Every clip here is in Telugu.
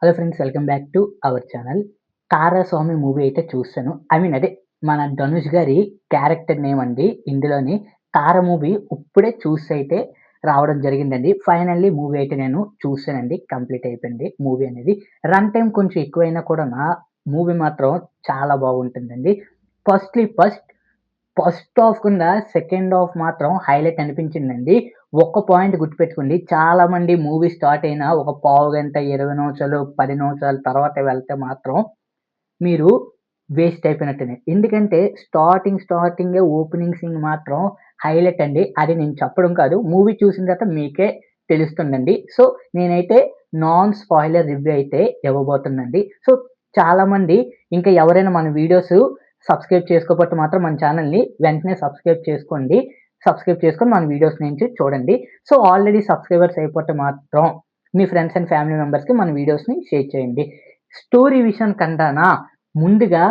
Hello friends, welcome back to our channel. 'Taraswami' movie అయితే చూసాను. అదే మన ధనుష్ గారి క్యారెక్టర్ నేమ్ అండి ఇందులోని. 'తార' మూవీ ఇప్పుడే చూసైతే రావడం జరిగిందండి. ఫైనల్లీ మూవీ అయితే నేను చూసానండి. కంప్లీట్ అయిపోయింది మూవీ అనేది. రన్ టైమ్ కొంచెం ఎక్కువైనా కూడా మూవీ మాత్రం చాలా బాగుంటుందండి. ఫస్ట్ ఫస్ట్ హాఫ్ కన్నా సెకండ్ హాఫ్ మాత్రం హైలైట్ అనిపించిందండి. ఒక్క పాయింట్ గుర్తుపెట్టుకోండి. చాలామంది మూవీ స్టార్ట్ అయిన ఒక పావుగంట, 20 నిమిషాలు, 10 నిమిషాల తర్వాత వెళ్తే మాత్రం మీరు వేస్ట్ అయిపోయినట్టేనే. ఎందుకంటే స్టార్టింగే ఓపెనింగ్ సీన్ మాత్రం హైలైట్ అండి. అది నేను చెప్పడం కాదు. మూవీ చూసిన తర్వాత మీకే తెలుస్తుందండి. సో, నేనైతే నాన్ స్పాయిలర్ రివ్యూ అయితే ఇవ్వబోతున్నానండి. సో, చాలామంది ఇంకా ఎవరైనా మన వీడియోస్ సబ్స్క్రైబ్ చేసుకోకపోతే మాత్రం మన ఛానల్‌ని వెంటనే సబ్స్క్రైబ్ చేసుకోండి. సబ్స్క్రైబ్ చేసుకొని మన వీడియోస్ నుంచి చూడండి. సో, ఆల్రెడీ సబ్స్క్రైబర్స్ అయిపోతే మాత్రం మీ ఫ్రెండ్స్ అండ్ ఫ్యామిలీ మెంబర్స్‌కి మన వీడియోస్‌ని షేర్ చేయండి. స్టోరీ విషయం కంటానా ముందుగా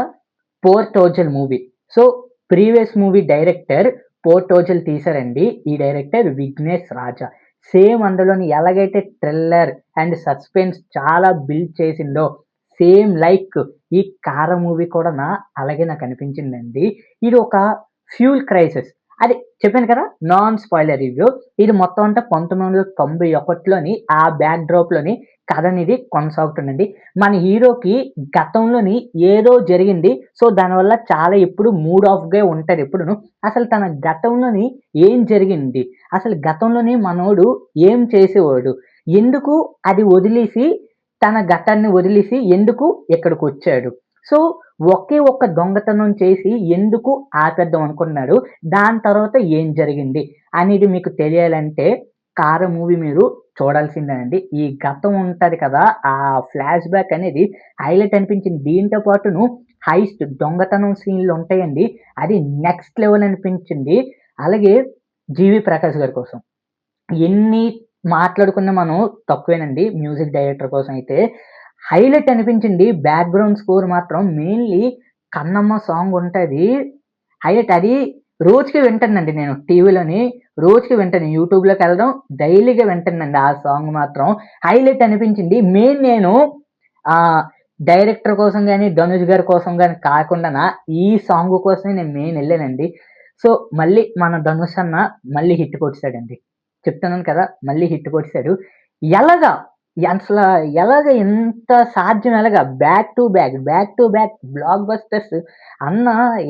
'Por Thozhil' movie. So, previous movie director 'Por Thozhil' తీశారండి. ఈ డైరెక్టర్ విఘ్నేష్ రాజా. సేమ్ అందులోని ఎలాగైతే థ్రిల్లర్ అండ్ సస్పెన్స్ చాలా బిల్డ్ చేసిందో సేమ్ లైక్ ఈ 'కార' మూవీ కూడా అలాగే నాకు అనిపించిందండి. ఇది ఒక ఫ్యూల్ క్రైసిస్. అది చెప్పాను కదా! Non spoiler review. ఇది మొత్తం అంతా 1991లోని ఆ బ్యాక్ డ్రాప్‌లోని కథ అనేది కొనసాగుతుందండి. మన హీరోకి గతంలోని ఏదో జరిగింది. సో, దానివల్ల చాలా ఎప్పుడు మూడ్ ఆఫ్‌గా ఉంటది ఎప్పుడును. అసలు తన గతంలోని ఏం జరిగింది? అసలు గతంలోని మనోడు ఏం చేసేవాడు? ఎందుకు అది వదిలేసి తన గతాన్ని వదిలేసి ఎందుకు ఇక్కడికొచ్చాడు? సో, ఒకే ఒక్క దొంగతనం చేసి ఎందుకు ఆపేద్దాం అనుకున్నాడు? దాని తర్వాత ఏం జరిగింది? అనేది మీకు తెలియాలంటే 'కార' మూవీ మీరు చూడాల్సిందేనండి. ఈ గతం ఉంటది కదా! ఆ ఫ్లాష్ బ్యాక్ అనేది హైలైట్ అనిపించింది. దీంతో పాటును హైస్ట్ దొంగతనం సీన్‌లు ఉంటాయండి. అది నెక్స్ట్ లెవెల్ అనిపించింది. అలాగే 'జీవి ప్రకాష్' గారి కోసం. ఎన్ని మాట్లాడుకున్నా మనం తక్కువేనండి. మ్యూజిక్ డైరెక్టర్ కోసం అయితే. హైలైట్ అనిపించింది. బ్యాక్‌గ్రౌండ్ స్కోర్ మాత్రం మెయిన్‌లీ 'కన్నమ్మ' సాంగ్ ఉంటది. హైలైట్ అది రోజుకి వింటానండి నేను టీవీలోని. రోజుకి వింటాను. యూట్యూబ్‌లోకెళ్ళడం డైలీగా వింటానండి ఆ సాంగ్ మాత్రం. హైలైట్ అనిపించింది. మెయిన్ నేను ఆహ్, డైరెక్టర్ కోసం గాని, ధనుష్ గారి కోసం గాని కాకుండాన ఈ సాంగ్ కోసమే నేను మెయిన్ ఎళ్ళానండి. సో, మళ్ళీ మన ధనుష్ అన్న మళ్ళీ హిట్ కొట్టేసాడండి. చెప్తున్నాను కదా! మళ్ళీ హిట్ కొట్టేసాడు. ఎలాగా? అసల ఎలాగ ఎంత సాధ్యం ఎలాగా? Back to back black busters అన్న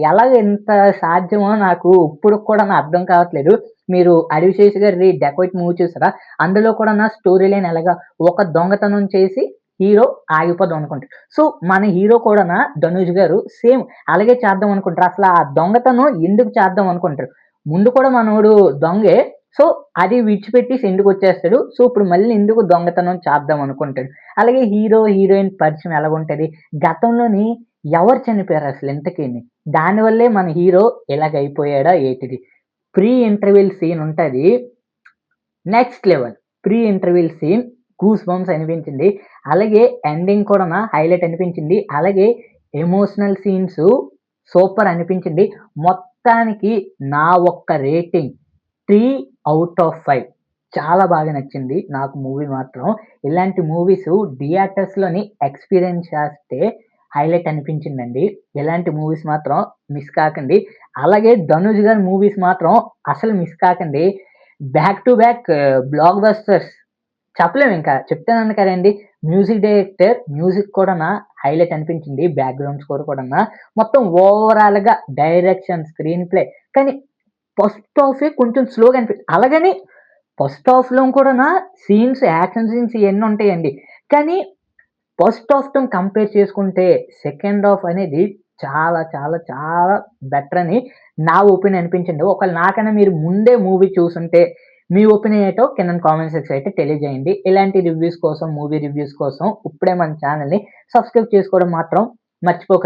ఎలాగ ఇంత సాధ్యమో నాకు ఇప్పటికి కూడా అర్థం కావట్లేదు. మీరు 'అడివిశేష్' గారిది 'డెకాయిట్' మూవీ చూసారా? అందులో కూడా స్టోరీ లైన్ ఎలాగా ఒక దొంగతనం చేసి హీరో ఆగిపోదాం అనుకుంటాడు. సో, మన హీరో కూడాన ధనుష్ గారు సేమ్ అలాగే చేద్దాం అనుకుంటారు. అసల ఆ దొంగతనం ఎందుకు చేద్దాం అనుకుంటారు. ముందు కూడా మనోడు దొంగే. సో, అది విడిచిపెట్టేసి ఇంటికొచ్చేస్తాడు. సో, ఇప్పుడు మళ్ళీ ఎందుకు దొంగతనం చేద్దాం అనుకుంటాడు. అలాగే హీరో, హీరోయిన్ పరిచయం ఎలాగుంటది? గతంలోని ఎవరు చనిపోయారు అసలు ఇంతకీని? దానివల్లే మన హీరో ఇలాగైపోయాడా ఏటిది? ప్రీ ఇంటర్వెల్ సీన్ ఉంటది. Next level. Pre interval scene goose bumps అనిపించింది. అలాగే ఎండింగ్ కూడాన హైలైట్ అనిపించింది. అలాగే ఎమోషనల్ సీన్స్ సూపర్ అనిపించింది. మొత్తానికి నా ఒక్క రేటింగ్ 3/5 చాలా బాగా నచ్చింది నాకు మూవీ మాత్రం. ఇలాంటి మూవీస్ థియేటర్స్‌లోని ఎక్స్‌పీరియన్స్ చేస్తే హైలైట్ అనిపించిందండి. ఇలాంటి మూవీస్ మాత్రం మిస్ కాకండి. అలాగే ధనుష్ గారి మూవీస్ మాత్రం అసలు మిస్ కాకండి. Back to back blockbusters చెప్పలేమింకా. చెప్తున్నాను కదండీ! మ్యూజిక్ డైరెక్టర్ మ్యూజిక్ కూడాన హైలైట్ అనిపించింది. బ్యాక్‌గ్రౌండ్ స్కోర్ కూడాన. మొత్తం ఓవరాల్‌గా డైరెక్షన్, స్క్రీన్ ప్లే కానీ ఫస్ట్ హాఫే కొంచెం స్లోగా అలాగని ఫస్ట్ హాఫ్‌లో కూడాన సీన్స్, యాక్షన్ సీన్స్ ఇయన్నీ ఉంటాయండి. కానీ ఫస్ట్ హాఫ్‌తో కంపేర్ చేసుకుంటే సెకండ్ హాఫ్ అనేది చాలా చాలా చాలా బెటర్ అని నా ఒపీనియన్ అనిపించింది. ఒకవేళ నాకన్నా మీరు ముందే మూవీ చూసుంటే మీ ఒపీనియన్ ఏంటో కింద కామెంట్ సెక్షన్ అయితే తెలియజేయండి. ఇలాంటి రివ్యూస్ కోసం, మూవీ రివ్యూస్ కోసం ఇప్పుడే మన ఛానెల్‌ని సబ్స్క్రైబ్ చేసుకోవడం మాత్రం మర్చిపోకండి.